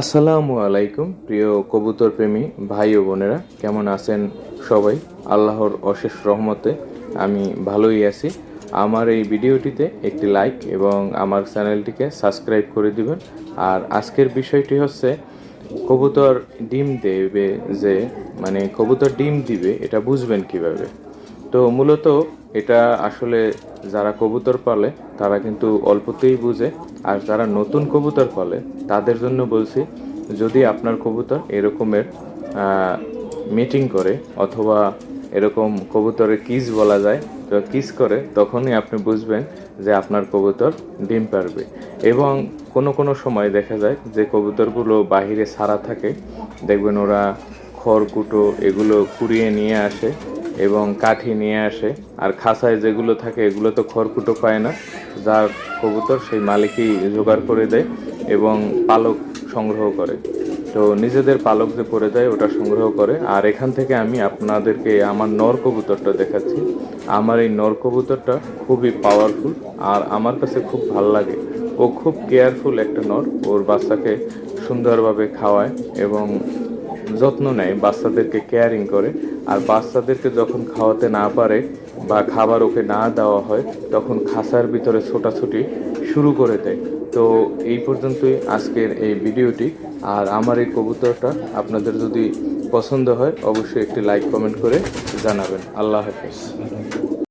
আসসালামু আলাইকুম প্রিয় কবুতর প্রেমী ভাই ও বোনেরা, কেমন আছেন সবাই? আল্লাহর অশেষ রহমতে আমি ভালোই আছি। আমার এই ভিডিওটিতে একটি লাইক এবং আমার চ্যানেলটিকে সাবস্ক্রাইব করে দিবেন। আর আজকের বিষয়টি হচ্ছে কবুতর ডিম দেবে, যে কবুতর ডিম দিবে এটা বুঝবেন কিভাবে। তো মূলত এটা আসলে যারা কবুতর পালে তারা কিন্তু অল্পতেই বুঝে, আর যারা নতুন কবুতর পালে তাদের জন্য বলছি, যদি আপনার কবুতর এরকমের মিটিং করে অথবা এরকম কবুতরের কিস বলা যায়, তো কিস করে, তখনই আপনি বুঝবেন যে আপনার কবুতর ডিম পারবে। এবং কোনো কোনো সময় দেখা যায় যে কবুতরগুলো বাহিরে ছাড়া থাকে, দেখবেন ওরা খড়কুটো এগুলো কুড়িয়ে নিয়ে আসে এবং কাঠি নিয়ে আসে। আর খাঁচায় যেগুলো থাকে এগুলো তো খড়কুটো পায় না, যার কবুতর সেই মালিকই জোগাড় করে দেয় এবং পালক সংগ্রহ করে। তো নিজেদের পালক যে করে দেয় ওটা সংগ্রহ করে। আর এখান থেকে আমি আপনাদেরকে আমার নর কবুতরটা দেখাচ্ছি। আমার এই নর কবুতরটা খুবই পাওয়ারফুল আর আমার কাছে খুব ভাল লাগে। ও খুব কেয়ারফুল একটা নর, ওর বাচ্চাকে সুন্দরভাবে খাওয়ায় এবং যত্ন নেয়, বাচ্চাদেরকে কেয়ারিং করে। আর বাচ্চাদেরকে যখন খাওয়াতে না পারে বা খাবার ওকে না দেওয়া হয়, তখন খাঁচার ভিতরে ছোটাছুটি শুরু করে দেয়। তো এই পর্যন্তই আজকের এই ভিডিওটি। আর আমার এই কবুতরটা আপনাদের যদি পছন্দ হয় অবশ্যই একটি লাইক কমেন্ট করে জানাবেন। আল্লাহ হাফেজ।